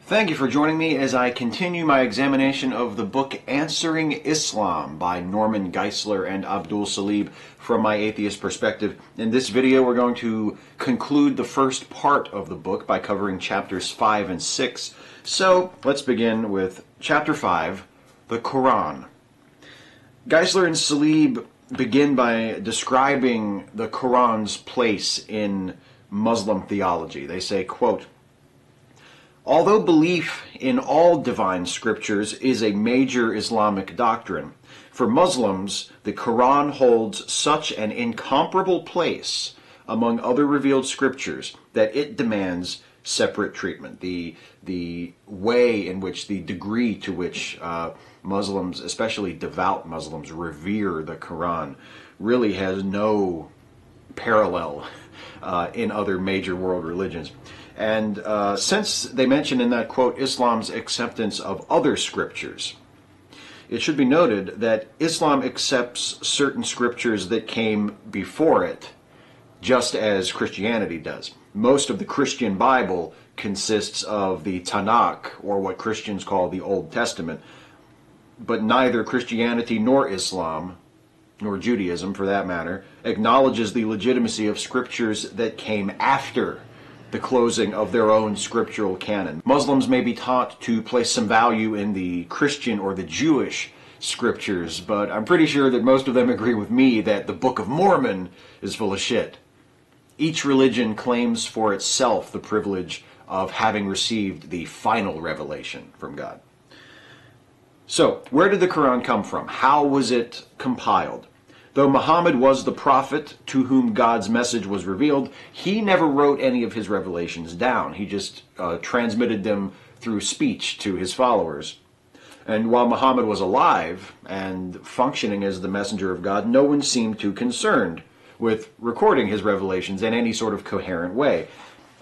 Thank you for joining me as I continue my examination of the book Answering Islam by Norman Geisler and Abdul Saleeb from my atheist perspective. In this video, we're going to conclude the first part of the book by covering chapters 5 and 6. So let's begin with chapter 5, the Qur'an. Geisler and Saleeb begin by describing the Qur'an's place in Muslim theology. They say, quote, "Although belief in all divine scriptures is a major Islamic doctrine, for Muslims, the Quran holds such an incomparable place among other revealed scriptures that it demands separate treatment." The way in which, the degree to which Muslims, especially devout Muslims, revere the Quran really has no parallel in other major world religions. And since they mention in that quote Islam's acceptance of other scriptures, it should be noted that Islam accepts certain scriptures that came before it, just as Christianity does. Most of the Christian Bible consists of the Tanakh, or what Christians call the Old Testament, but neither Christianity nor Islam, nor Judaism for that matter, acknowledges the legitimacy of scriptures that came after the closing of their own scriptural canon. Muslims may be taught to place some value in the Christian or the Jewish scriptures, but I'm pretty sure that most of them agree with me that the Book of Mormon is full of shit. Each religion claims for itself the privilege of having received the final revelation from God. So, where did the Quran come from? How was it compiled? Though Muhammad was the prophet to whom God's message was revealed, he never wrote any of his revelations down. He just transmitted them through speech to his followers. And while Muhammad was alive and functioning as the messenger of God, no one seemed too concerned with recording his revelations in any sort of coherent way.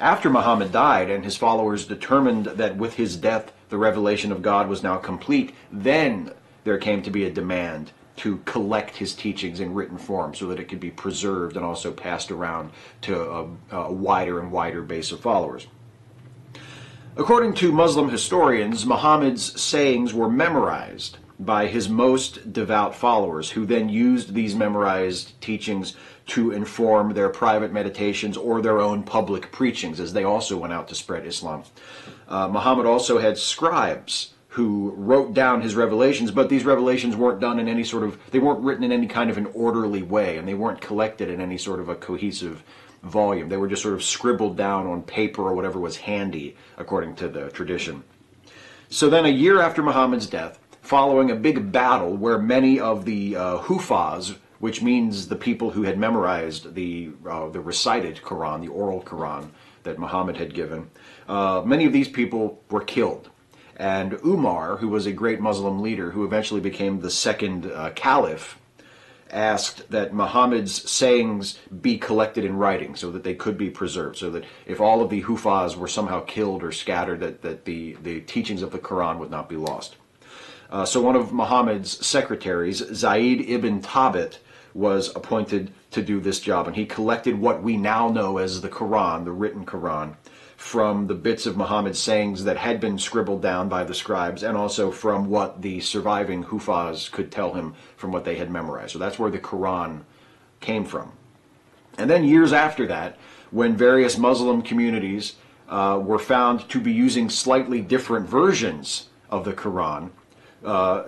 After Muhammad died and his followers determined that with his death the revelation of God was now complete, then there came to be a demand to collect his teachings in written form so that it could be preserved and also passed around to a wider and wider base of followers. According to Muslim historians, Muhammad's sayings were memorized by his most devout followers, who then used these memorized teachings to inform their private meditations or their own public preachings, as they also went out to spread Islam. Muhammad also had scribes who wrote down his revelations, but these revelations weren't done in any sort of, they weren't written in any kind of an orderly way, and they weren't collected in any sort of a cohesive volume. They were just sort of scribbled down on paper or whatever was handy, according to the tradition. So then a year after Muhammad's death, following a big battle where many of the Hufaz, which means the people who had memorized the recited Quran, the oral Quran that Muhammad had given, many of these people were killed. And Umar, who was a great Muslim leader who eventually became the second caliph, asked that Muhammad's sayings be collected in writing so that they could be preserved, so that if all of the Hufaz were somehow killed or scattered, that the teachings of the Quran would not be lost. So one of Muhammad's secretaries, Zayd ibn Thabit, was appointed to do this job, and he collected what we now know as the Quran, the written Quran, from the bits of Muhammad's sayings that had been scribbled down by the scribes, and also from what the surviving Hufaz could tell him from what they had memorized. So that's where the Quran came from. And then years after that, when various Muslim communities were found to be using slightly different versions of the Quran,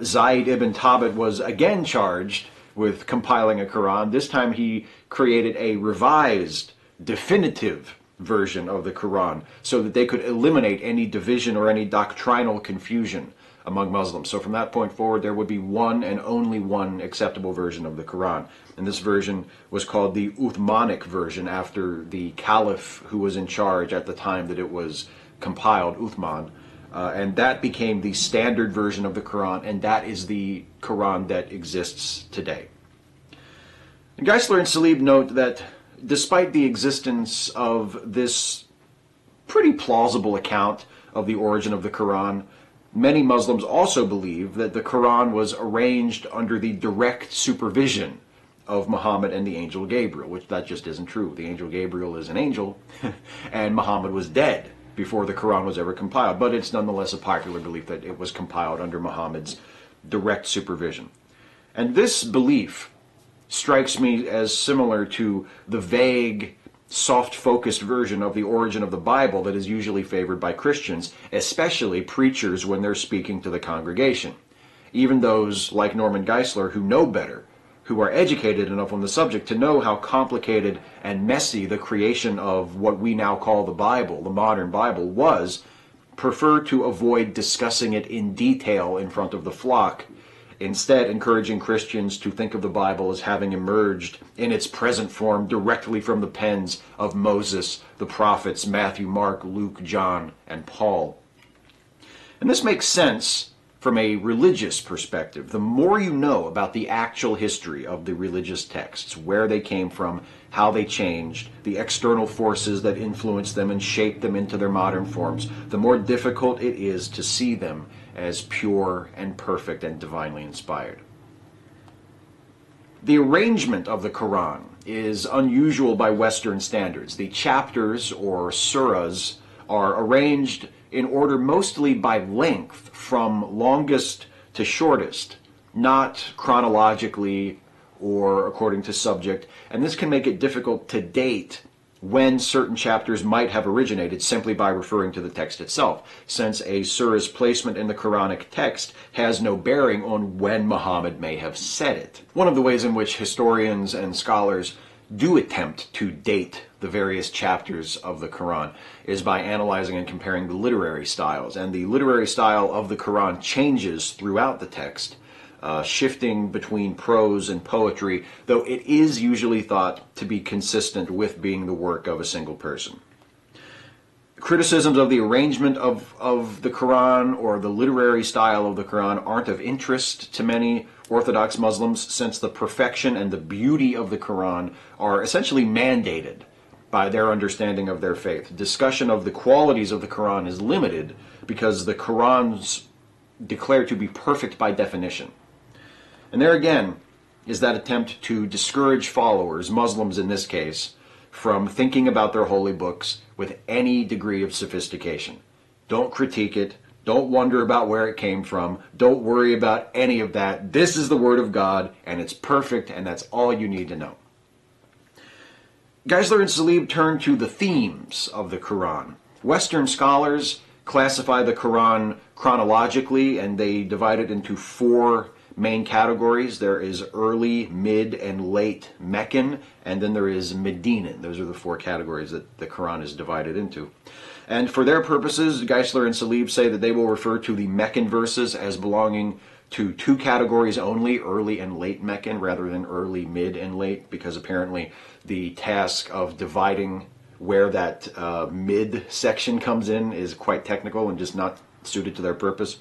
Zayd ibn Thabit was again charged with compiling a Quran. This time he created a revised, definitive version of the Quran so that they could eliminate any division or any doctrinal confusion among Muslims. So from that point forward, there would be one and only one acceptable version of the Quran. And this version was called the Uthmanic version, after the caliph who was in charge at the time that it was compiled, Uthman. And that became the standard version of the Quran, and that is the Quran that exists today. And Geisler and Saleeb note that despite the existence of this pretty plausible account of the origin of the Quran, many Muslims also believe that the Quran was arranged under the direct supervision of Muhammad and the angel Gabriel, which that just isn't true. The angel Gabriel is an angel, and Muhammad was dead before the Quran was ever compiled, but it's nonetheless a popular belief that it was compiled under Muhammad's direct supervision. And this belief strikes me as similar to the vague, soft-focused version of the origin of the Bible that is usually favored by Christians, especially preachers when they're speaking to the congregation. Even those like Norman Geisler who know better, who are educated enough on the subject to know how complicated and messy the creation of what we now call the Bible, the modern Bible, was, prefer to avoid discussing it in detail in front of the flock, instead encouraging Christians to think of the Bible as having emerged in its present form directly from the pens of Moses, the prophets Matthew, Mark, Luke, John, and Paul. And this makes sense from a religious perspective. The more you know about the actual history of the religious texts, where they came from, how they changed, the external forces that influenced them and shaped them into their modern forms, the more difficult it is to see them as pure and perfect and divinely inspired. The arrangement of the Quran is unusual by Western standards. The chapters, or surahs, are arranged in order mostly by length, from longest to shortest, not chronologically or according to subject, and this can make it difficult to date when certain chapters might have originated simply by referring to the text itself, since a surah's placement in the Quranic text has no bearing on when Muhammad may have said it. One of the ways in which historians and scholars do attempt to date the various chapters of the Quran is by analyzing and comparing the literary styles. And the literary style of the Quran changes throughout the text, shifting between prose and poetry, though it is usually thought to be consistent with being the work of a single person. Criticisms of the arrangement of the Quran or the literary style of the Quran aren't of interest to many Orthodox Muslims, since the perfection and the beauty of the Quran are essentially mandated by their understanding of their faith. Discussion of the qualities of the Quran is limited because the Quran's declared to be perfect by definition. And there again is that attempt to discourage followers, Muslims in this case, from thinking about their holy books with any degree of sophistication. Don't critique it. Don't wonder about where it came from. Don't worry about any of that. This is the Word of God, and it's perfect, and that's all you need to know. Geisler and Saleeb turn to the themes of the Quran. Western scholars classify the Quran chronologically, and they divide it into four main categories. There is early, mid, and late Meccan, and then there is Medinan. Those are the four categories that the Quran is divided into. And for their purposes, Geisler and Saleeb say that they will refer to the Meccan verses as belonging to two categories only, early and late Meccan, rather than early, mid, and late, because apparently the task of dividing where that mid section comes in is quite technical and just not suited to their purpose.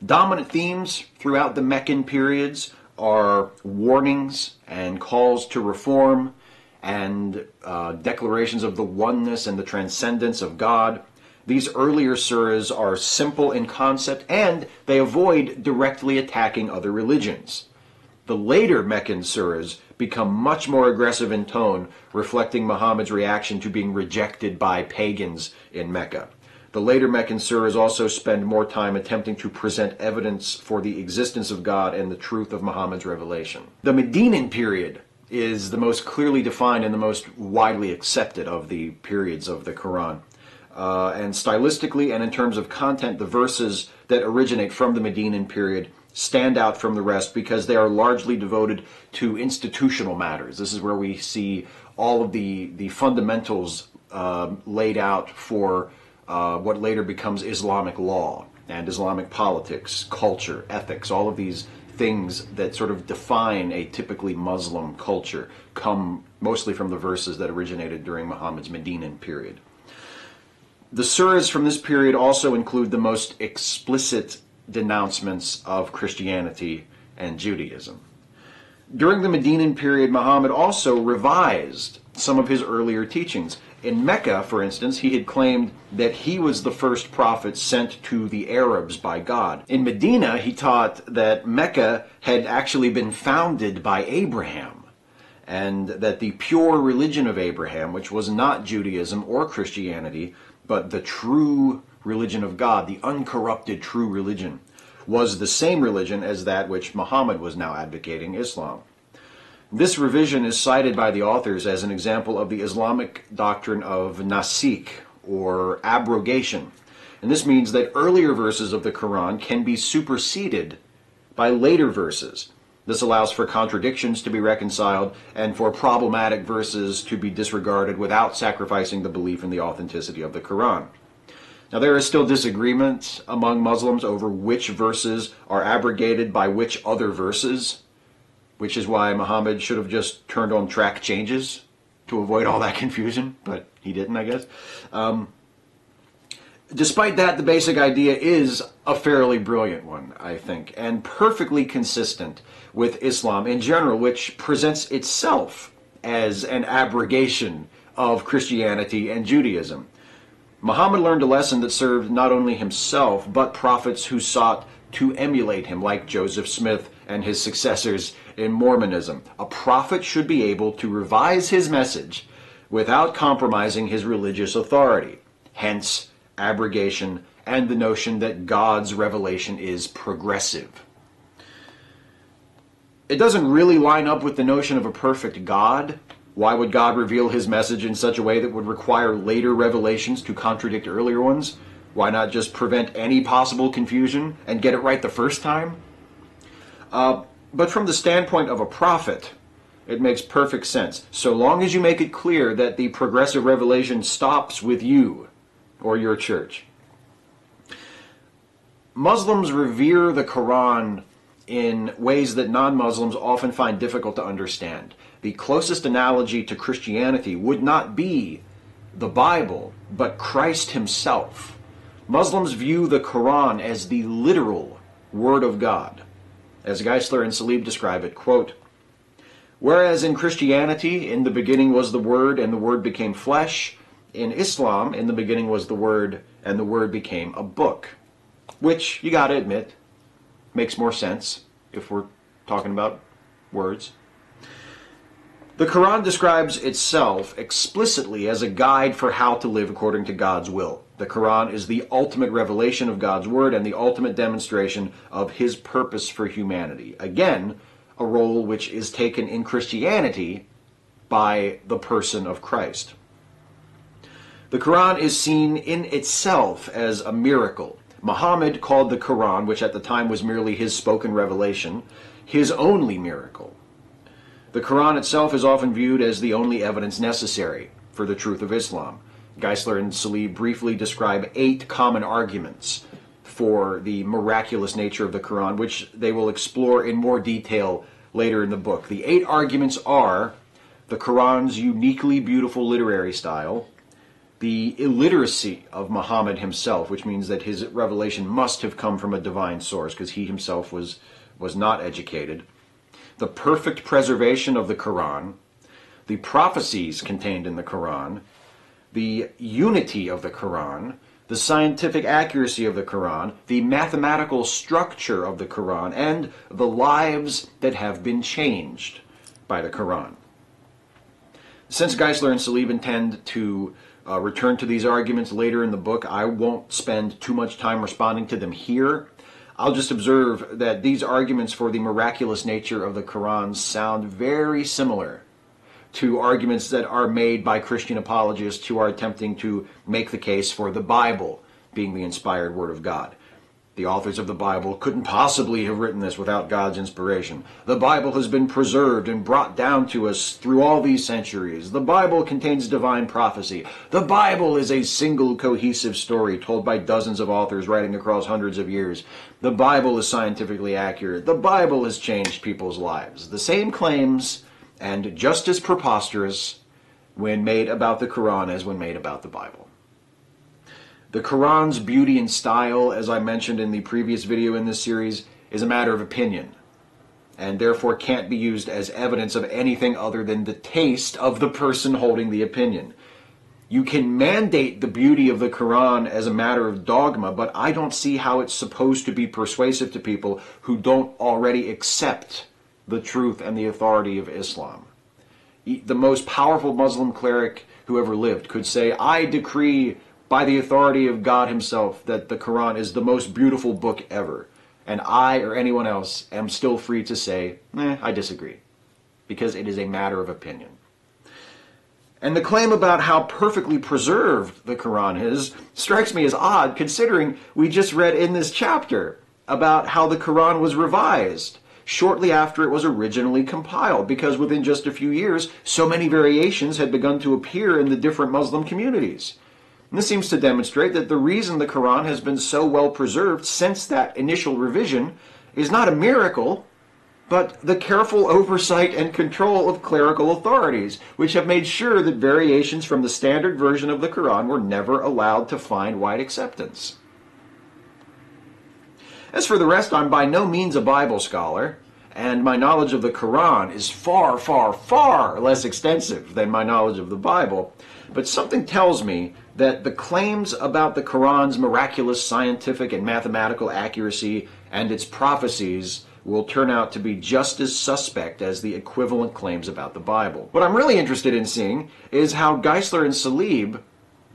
Dominant themes throughout the Meccan periods are warnings and calls to reform and declarations of the oneness and the transcendence of God. These earlier surahs are simple in concept, and they avoid directly attacking other religions. The later Meccan surahs become much more aggressive in tone, reflecting Muhammad's reaction to being rejected by pagans in Mecca. The later Meccan surahs also spend more time attempting to present evidence for the existence of God and the truth of Muhammad's revelation. The Medinan period is the most clearly defined and the most widely accepted of the periods of the Quran. And stylistically and in terms of content, the verses that originate from the Medinan period stand out from the rest because they are largely devoted to institutional matters. This is where we see all of the fundamentals laid out for what later becomes Islamic law and Islamic politics, culture, ethics. All of these things that sort of define a typically Muslim culture come mostly from the verses that originated during Muhammad's Medinan period. The surahs from this period also include the most explicit denouncements of Christianity and Judaism. During the Medinan period, Muhammad also revised some of his earlier teachings. In Mecca, for instance, he had claimed that he was the first prophet sent to the Arabs by God. In Medina, he taught that Mecca had actually been founded by Abraham. and that the pure religion of Abraham, which was not Judaism or Christianity, but the true religion of God, the uncorrupted true religion, was the same religion as that which Muhammad was now advocating, Islam. This revision is cited by the authors as an example of the Islamic doctrine of nasikh, or abrogation. And this means that earlier verses of the Quran can be superseded by later verses. This allows for contradictions to be reconciled and for problematic verses to be disregarded without sacrificing the belief in the authenticity of the Quran. Now, there is still disagreement among Muslims over which verses are abrogated by which other verses, which is why Muhammad should have just turned on track changes to avoid all that confusion, but he didn't, I guess. Despite that, the basic idea is a fairly brilliant one, I think, and perfectly consistent with Islam in general, which presents itself as an abrogation of Christianity and Judaism. Muhammad learned a lesson that served not only himself, but prophets who sought to emulate him, like Joseph Smith and his successors in Mormonism. A prophet should be able to revise his message without compromising his religious authority. Hence, abrogation and the notion that God's revelation is progressive. It doesn't really line up with the notion of a perfect God. Why would God reveal his message in such a way that would require later revelations to contradict earlier ones? Why not just prevent any possible confusion and get it right the first time? But from the standpoint of a prophet, it makes perfect sense. So long as you make it clear that the progressive revelation stops with you or your church. Muslims revere the Quran in ways that non-Muslims often find difficult to understand. The closest analogy to Christianity would not be the Bible, but Christ himself. Muslims view the Quran as the literal Word of God. As Geisler and Saleeb describe it, quote, "Whereas in Christianity, in the beginning was the Word, and the Word became flesh, in Islam, in the beginning was the Word, and the Word became a book." Which, you gotta admit, makes more sense if we're talking about words. The Quran describes itself explicitly as a guide for how to live according to God's will. The Quran is the ultimate revelation of God's Word and the ultimate demonstration of His purpose for humanity. Again, a role which is taken in Christianity by the person of Christ. The Quran is seen in itself as a miracle. Muhammad called the Quran, which at the time was merely his spoken revelation, his only miracle. The Quran itself is often viewed as the only evidence necessary for the truth of Islam. Geisler and Saleeb briefly describe 8 common arguments for the miraculous nature of the Quran, which they will explore in more detail later in the book. The 8 arguments are the Quran's uniquely beautiful literary style, the illiteracy of Muhammad himself, which means that his revelation must have come from a divine source because he himself was not educated, the perfect preservation of the Quran, the prophecies contained in the Quran, the unity of the Quran, the scientific accuracy of the Quran, the mathematical structure of the Quran, and the lives that have been changed by the Quran. Since Geisler and Saleeb intend to return to these arguments later in the book, I won't spend too much time responding to them here. I'll just observe that these arguments for the miraculous nature of the Quran sound very similar to arguments that are made by Christian apologists who are attempting to make the case for the Bible being the inspired Word of God. The authors of the Bible couldn't possibly have written this without God's inspiration. The Bible has been preserved and brought down to us through all these centuries. The Bible contains divine prophecy. The Bible is a single cohesive story told by dozens of authors writing across hundreds of years. The Bible is scientifically accurate. The Bible has changed people's lives. The same claims, and just as preposterous when made about the Quran as when made about the Bible. The Quran's beauty and style, as I mentioned in the previous video in this series, is a matter of opinion, and therefore can't be used as evidence of anything other than the taste of the person holding the opinion. You can mandate the beauty of the Quran as a matter of dogma, but I don't see how it's supposed to be persuasive to people who don't already accept the truth and the authority of Islam. the most powerful Muslim cleric who ever lived could say, I decree by the authority of God himself that the Quran is the most beautiful book ever. And I, or anyone else, am still free to say, I disagree. Because it is a matter of opinion. And the claim about how perfectly preserved the Quran is strikes me as odd, considering we just read in this chapter about how the Quran was revised shortly after it was originally compiled, because within just a few years, so many variations had begun to appear in the different Muslim communities. And this seems to demonstrate that the reason the Quran has been so well preserved since that initial revision is not a miracle, but the careful oversight and control of clerical authorities, which have made sure that variations from the standard version of the Quran were never allowed to find wide acceptance. As for the rest, I'm by no means a Bible scholar, and my knowledge of the Quran is far, far, far less extensive than my knowledge of the Bible. But something tells me that the claims about the Quran's miraculous scientific and mathematical accuracy and its prophecies will turn out to be just as suspect as the equivalent claims about the Bible. What I'm really interested in seeing is how Geisler and Saleeb,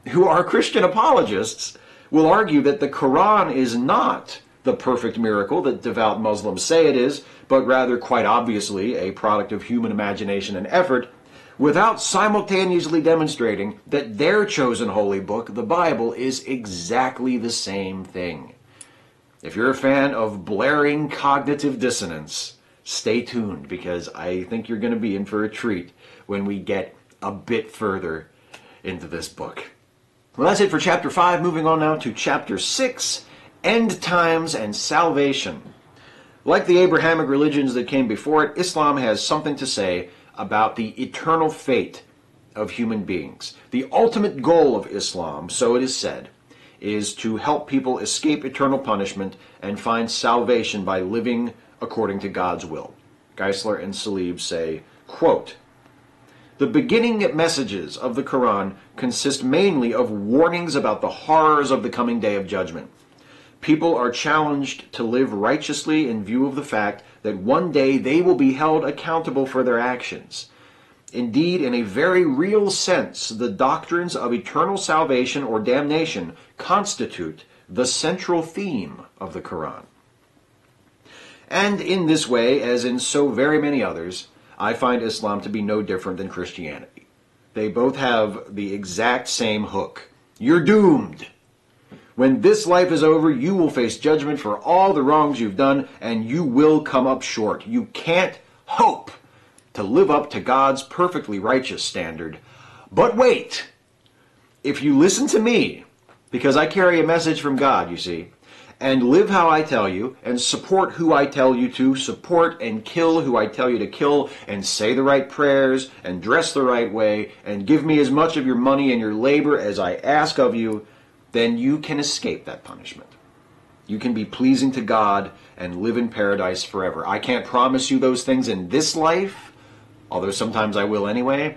who are Christian apologists, will argue that the Quran is not the perfect miracle that devout Muslims say it is, but rather quite obviously a product of human imagination and effort, without simultaneously demonstrating that their chosen holy book, the Bible, is exactly the same thing. If you're a fan of blaring cognitive dissonance, stay tuned, because I think you're going to be in for a treat when we get a bit further into this book. Well, that's it for Chapter 5. Moving on now to Chapter 6, Endtimes and Salvation. Like the Abrahamic religions that came before it, Islam has something to say about the eternal fate of human beings. The ultimate goal of Islam, so it is said, is to help people escape eternal punishment and find salvation by living according to God's will. Geisler and Saleeb say, quote, "The beginning messages of the Quran consist mainly of warnings about the horrors of the coming day of judgment. People are challenged to live righteously in view of the fact that one day they will be held accountable for their actions. Indeed, in a very real sense, the doctrines of eternal salvation or damnation constitute the central theme of the Quran." And in this way, as in so very many others, I find Islam to be no different than Christianity. They both have the exact same hook. You're doomed. When this life is over, you will face judgment for all the wrongs you've done, and you will come up short. You can't hope to live up to God's perfectly righteous standard. But wait, if you listen to me, because I carry a message from God, you see, and live how I tell you, and support who I tell you to, support and kill who I tell you to kill, and say the right prayers, and dress the right way, and give me as much of your money and your labor as I ask of you, then you can escape that punishment. You can be pleasing to God and live in paradise forever. I can't promise you those things in this life, although sometimes I will anyway,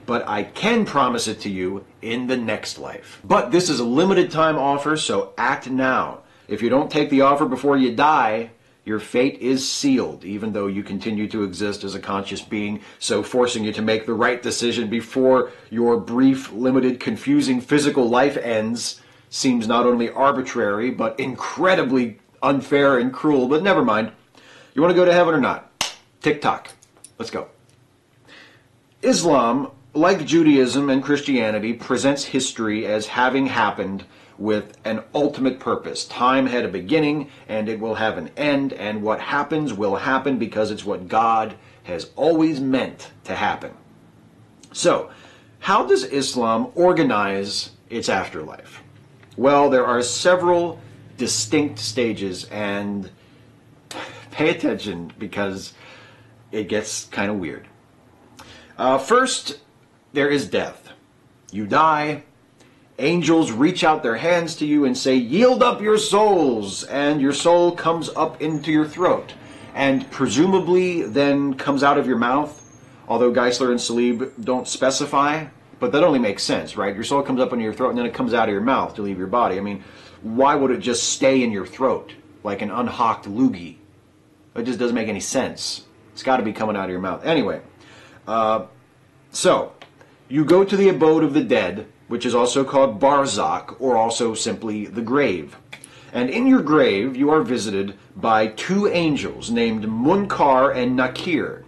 but I can promise it to you in the next life. But this is a limited time offer, so act now. If you don't take the offer before you die, your fate is sealed, even though you continue to exist as a conscious being, so forcing you to make the right decision before your brief, limited, confusing physical life ends seems not only arbitrary, but incredibly unfair and cruel. But never mind. You want to go to heaven or not? Tick-tock. Let's go. Islam, like Judaism and Christianity, presents history as having happened with an ultimate purpose. Time had a beginning, and it will have an end, and what happens will happen because it's what God has always meant to happen. So, how does Islam organize its afterlife? Well, there are several distinct stages, and pay attention because it gets kind of weird. First, there is death. You die. Angels reach out their hands to you and say, "Yield up your souls," and your soul comes up into your throat, and presumably then comes out of your mouth, although Geisler and Saleeb don't specify, but that only makes sense, right? Your soul comes up into your throat and then it comes out of your mouth to leave your body. I mean, why would it just stay in your throat like an unhocked loogie? It just doesn't make any sense. It's got to be coming out of your mouth. Anyway, So, you go to the abode of the dead, which is also called Barzakh, or also simply the grave. And in your grave, you are visited by two angels named Munkar and Nakir,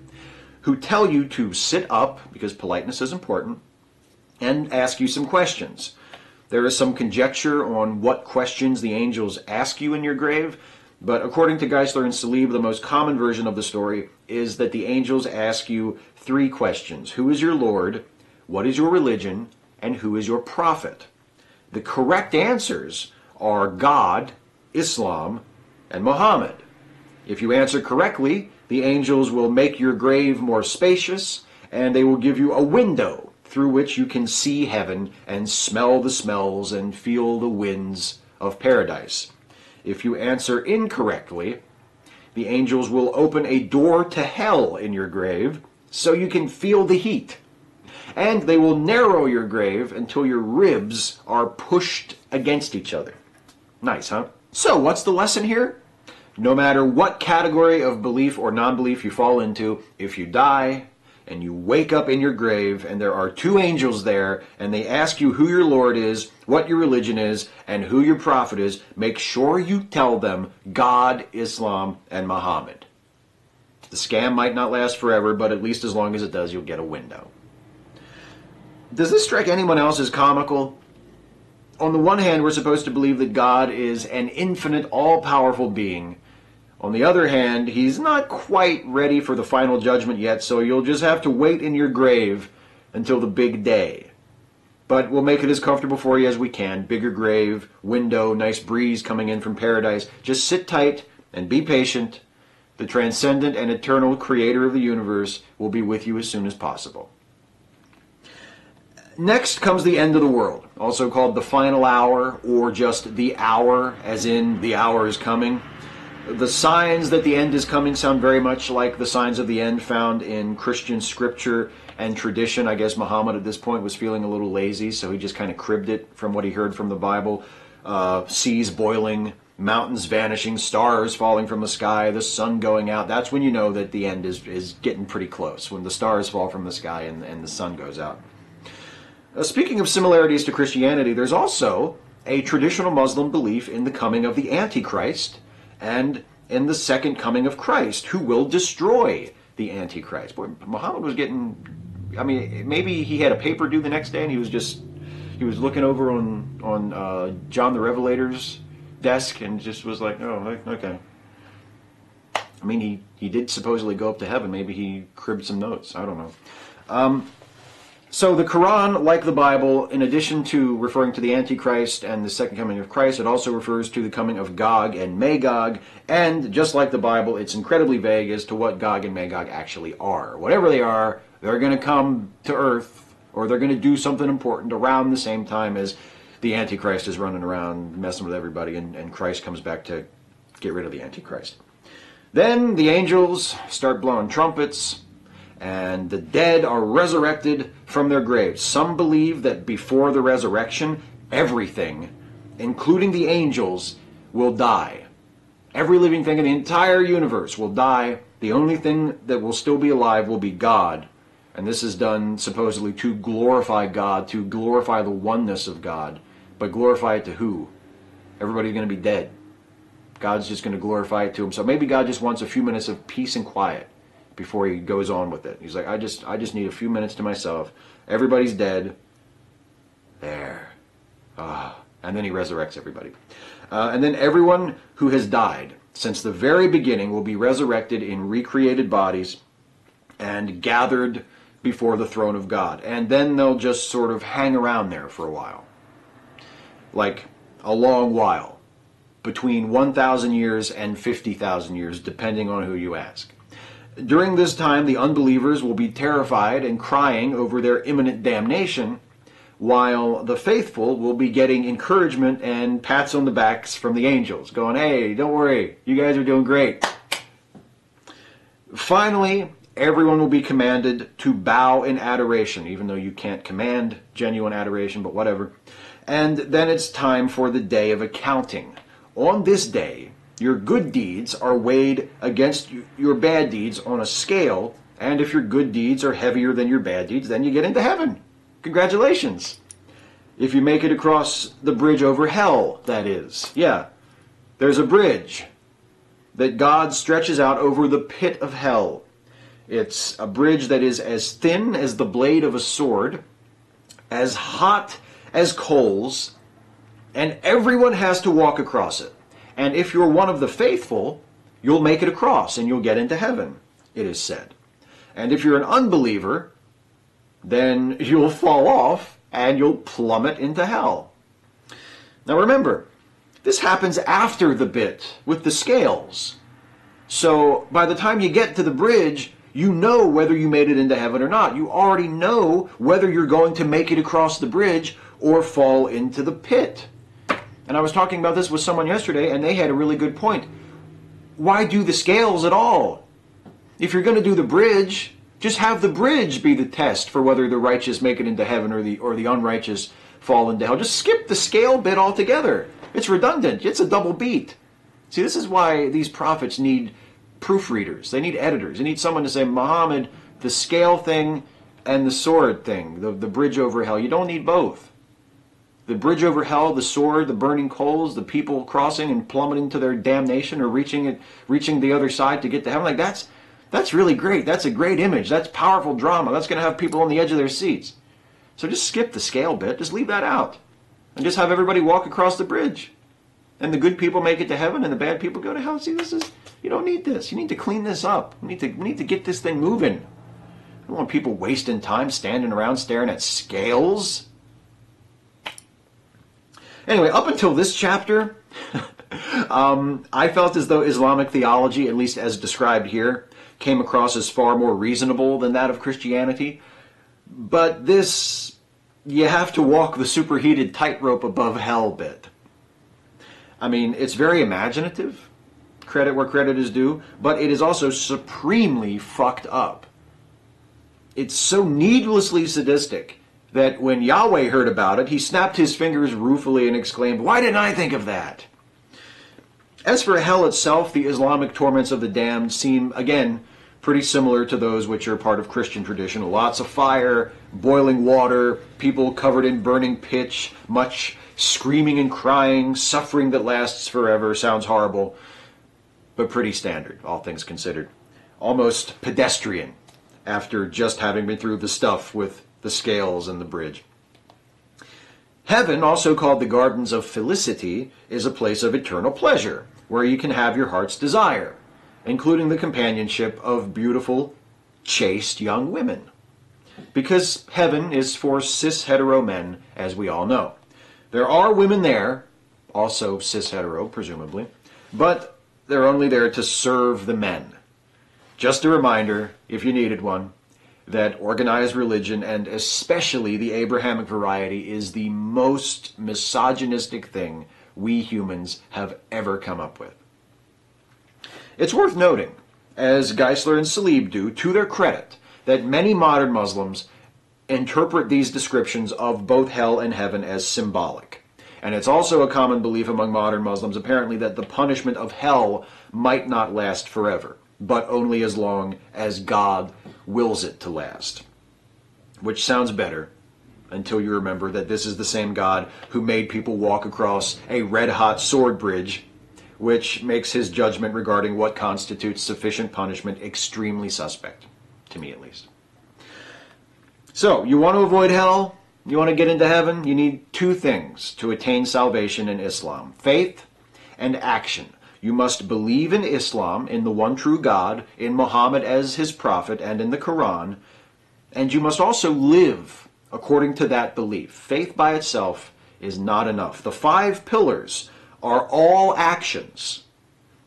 who tell you to sit up, because politeness is important, and ask you some questions. There is some conjecture on what questions the angels ask you in your grave, but according to Geisler and Saleeb, the most common version of the story is that the angels ask you three questions. Who is your Lord? What is your religion? And who is your prophet? The correct answers are God, Islam, and Muhammad. If you answer correctly, the angels will make your grave more spacious, and they will give you a window through which you can see heaven and smell the smells and feel the winds of paradise. If you answer incorrectly, the angels will open a door to hell in your grave so you can feel the heat. And they will narrow your grave until your ribs are pushed against each other. Nice, huh? So, what's the lesson here? No matter what category of belief or non-belief you fall into, if you die and you wake up in your grave and there are two angels there and they ask you who your Lord is, what your religion is, and who your prophet is, make sure you tell them God, Islam, and Muhammad. The scam might not last forever, but at least as long as it does, you'll get a window. Does this strike anyone else as comical? On the one hand, we're supposed to believe that God is an infinite, all-powerful being. On the other hand, he's not quite ready for the final judgment yet, so you'll just have to wait in your grave until the big day. But we'll make it as comfortable for you as we can. Bigger grave, window, nice breeze coming in from paradise. Just sit tight and be patient. The transcendent and eternal creator of the universe will be with you as soon as possible. Next comes the end of the world, also called the final hour, or just the hour, as in the hour is coming. The signs that the end is coming sound very much like the signs of the end found in Christian scripture and tradition. I guess Muhammad at this point was feeling a little lazy, so he just kind of cribbed it from what he heard from the Bible. Seas boiling, mountains vanishing, stars falling from the sky, the sun going out. That's when you know that the end is getting pretty close, when the stars fall from the sky and the sun goes out. Speaking of similarities to Christianity, there's also a traditional Muslim belief in the coming of the Antichrist and in the second coming of Christ, who will destroy the Antichrist. Boy, Muhammad was getting, I mean, maybe he had a paper due the next day and he was looking over on John the Revelator's desk and just was like, oh, okay. I mean, he did supposedly go up to heaven. Maybe he cribbed some notes. I don't know. So the Qur'an, like the Bible, in addition to referring to the Antichrist and the second coming of Christ, it also refers to the coming of Gog and Magog, and just like the Bible, it's incredibly vague as to what Gog and Magog actually are. Whatever they are, they're going to come to Earth, or they're going to do something important around the same time as the Antichrist is running around messing with everybody, and Christ comes back to get rid of the Antichrist. Then the angels start blowing trumpets, and the dead are resurrected from their graves. Some believe that before the resurrection, everything, including the angels, will die. Every living thing in the entire universe will die. The only thing that will still be alive will be God. And this is done supposedly to glorify God, to glorify the oneness of God. But glorify it to who? Everybody's going to be dead. God's just going to glorify it to himself. Maybe God just wants a few minutes of peace and quiet before he goes on with it. He's like, I just need a few minutes to myself. Everybody's dead. There. And then he resurrects everybody. And then everyone who has died since the very beginning will be resurrected in recreated bodies and gathered before the throne of God. And then they'll just sort of hang around there for a while. Like a long while. Between 1,000 years and 50,000 years, depending on who you ask. During this time, the unbelievers will be terrified and crying over their imminent damnation, while the faithful will be getting encouragement and pats on the backs from the angels, going, hey, don't worry, you guys are doing great. Finally, everyone will be commanded to bow in adoration, even though you can't command genuine adoration, but whatever. And then it's time for the day of accounting. On this day, your good deeds are weighed against your bad deeds on a scale, And if your good deeds are heavier than your bad deeds, then you get into heaven. Congratulations. If you make it across the bridge over hell, that is. Yeah, there's a bridge that God stretches out over the pit of hell. It's a bridge that is as thin as the blade of a sword, as hot as coals, and everyone has to walk across it. And if you're one of the faithful, you'll make it across and you'll get into heaven, it is said. And if you're an unbeliever, then you'll fall off and you'll plummet into hell. Now remember, this happens after the bit with the scales. So by the time you get to the bridge, you know whether you made it into heaven or not. You already know whether you're going to make it across the bridge or fall into the pit. And I was talking about this with someone yesterday, and they had a really good point. Why do the scales at all? If you're going to do the bridge, just have the bridge be the test for whether the righteous make it into heaven or the unrighteous fall into hell. Just skip the scale bit altogether. It's redundant. It's a double beat. See, this is why these prophets need proofreaders. They need editors. They need someone to say, Muhammad, the scale thing and the sword thing, the bridge over hell. You don't need both. The bridge over hell, the sword, the burning coals, the people crossing and plummeting to their damnation or reaching the other side to get to heaven. Like that's really great. That's a great image. That's powerful drama. That's going to have people on the edge of their seats. So just skip the scale bit. Just leave that out. And just have everybody walk across the bridge. And the good people make it to heaven and the bad people go to hell. See, you don't need this. You need to clean this up. We need to get this thing moving. I don't want people wasting time standing around staring at scales. Anyway, up until this chapter, I felt as though Islamic theology, at least as described here, came across as far more reasonable than that of Christianity. But this, you have to walk the superheated tightrope above hell bit. I mean, it's very imaginative, credit where credit is due, but it is also supremely fucked up. It's so needlessly sadistic that when Yahweh heard about it, he snapped his fingers ruefully and exclaimed, "Why didn't I think of that?" As for hell itself, the Islamic torments of the damned seem, again, pretty similar to those which are part of Christian tradition. Lots of fire, boiling water, people covered in burning pitch, much screaming and crying, suffering that lasts forever. Sounds horrible, but pretty standard, all things considered. Almost pedestrian after just having been through the stuff with the scales and the bridge. Heaven, also called the Gardens of Felicity, is a place of eternal pleasure, where you can have your heart's desire, including the companionship of beautiful, chaste young women. Because heaven is for cis-hetero men, as we all know. There are women there, also cis-hetero, presumably, but they're only there to serve the men. Just a reminder, if you needed one, that organized religion, and especially the Abrahamic variety, is the most misogynistic thing we humans have ever come up with. It's worth noting, as Geisler and Saleeb do, to their credit, that many modern Muslims interpret these descriptions of both hell and heaven as symbolic. And it's also a common belief among modern Muslims, apparently, that the punishment of hell might not last forever, but only as long as God wills it to last. Which sounds better until you remember that this is the same God who made people walk across a red-hot sword bridge, which makes his judgment regarding what constitutes sufficient punishment extremely suspect, to me at least. So, you want to avoid hell? You want to get into heaven? You need two things to attain salvation in Islam: faith and action. You must believe in Islam, in the one true God, in Muhammad as his prophet, and in the Qur'an. And you must also live according to that belief. Faith by itself is not enough. The 5 pillars are all actions.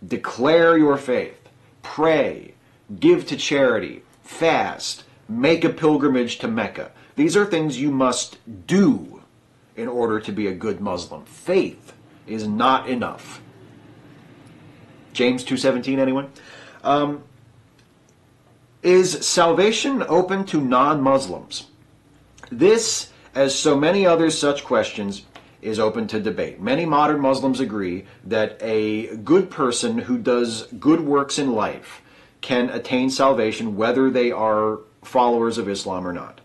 Declare your faith, pray, give to charity, fast, make a pilgrimage to Mecca. These are things you must do in order to be a good Muslim. Faith is not enough. James 2:17, anyone? Is salvation open to non-Muslims? This, as so many other such questions, is open to debate. Many modern Muslims agree that a good person who does good works in life can attain salvation whether they are followers of Islam or not.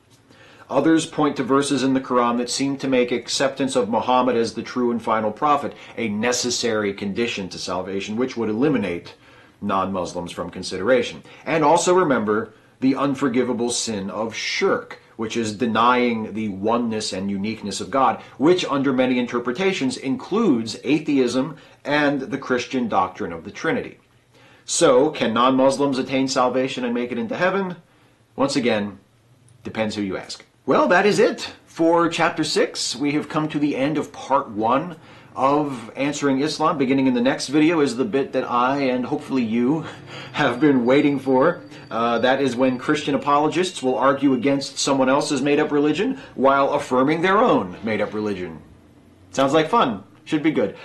Others point to verses in the Qur'an that seem to make acceptance of Muhammad as the true and final prophet a necessary condition to salvation, which would eliminate non-Muslims from consideration. And also remember the unforgivable sin of shirk, which is denying the oneness and uniqueness of God, which under many interpretations includes atheism and the Christian doctrine of the Trinity. So, can non-Muslims attain salvation and make it into heaven? Once again, depends who you ask. Well, that is it for Chapter 6. We have come to the end of Part 1 of Answering Islam. Beginning in the next video is the bit that I, and hopefully you, have been waiting for. That is when Christian apologists will argue against someone else's made-up religion while affirming their own made-up religion. Sounds like fun. Should be good.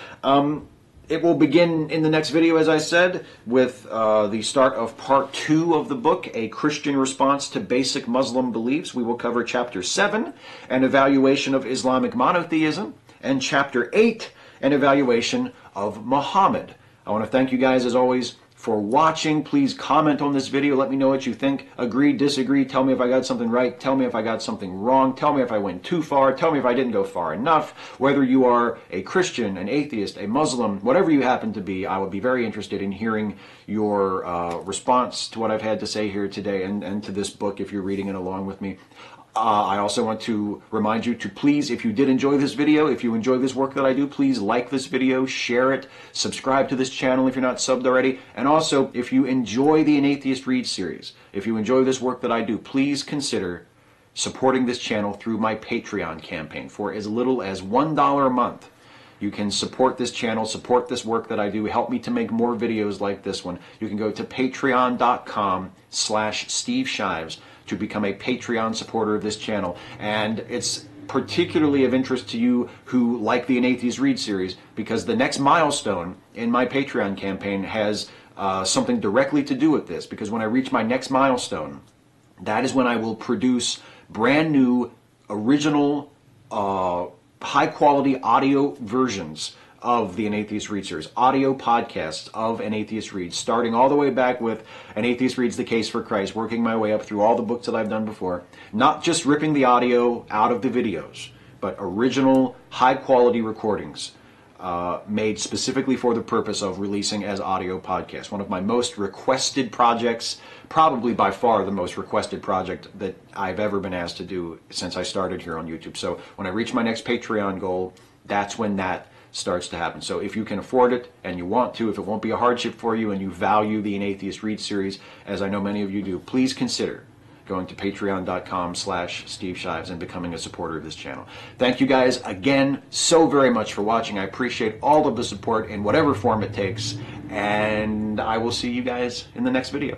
It will begin in the next video, as I said, with the start of Part 2 of the book, A Christian Response to Basic Muslim Beliefs. We will cover Chapter 7, an evaluation of Islamic monotheism, and Chapter 8, an evaluation of Muhammad. I want to thank you guys, as always, for watching. Please comment on this video. Let me know what you think. Agree, disagree. Tell me if I got something right. Tell me if I got something wrong. Tell me if I went too far. Tell me if I didn't go far enough. Whether you are a Christian, an atheist, a Muslim, whatever you happen to be, I would be very interested in hearing your response to what I've had to say here today and to this book if you're reading it along with me. I also want to remind you to please, if you did enjoy this video, if you enjoy this work that I do, please like this video, share it, subscribe to this channel if you're not subbed already, and also if you enjoy the An Atheist Reads series, if you enjoy this work that I do, please consider supporting this channel through my Patreon campaign. For as little as $1 a month, you can support this channel, support this work that I do, help me to make more videos like this one. You can go to patreon.com/Steve Shives to become a Patreon supporter of this channel. And it's particularly of interest to you who like the An Atheist Read series, because the next milestone in my Patreon campaign has something directly to do with this, because when I reach my next milestone, that is when I will produce brand new, original, high-quality audio versions of the An Atheist Read series, audio podcasts of An Atheist Reads, starting all the way back with An Atheist Reads the Case for Christ, working my way up through all the books that I've done before, not just ripping the audio out of the videos, but original, high-quality recordings made specifically for the purpose of releasing as audio podcasts. One of my most requested projects, probably by far the most requested project that I've ever been asked to do since I started here on YouTube. So when I reach my next Patreon goal, that's when that starts to happen. So if you can afford it and you want to, if it won't be a hardship for you and you value the An Atheist Read series, as I know many of you do, please consider going to patreon.com/Steve Shives and becoming a supporter of this channel. Thank you guys again so very much for watching. I appreciate all of the support in whatever form it takes, and I will see you guys in the next video.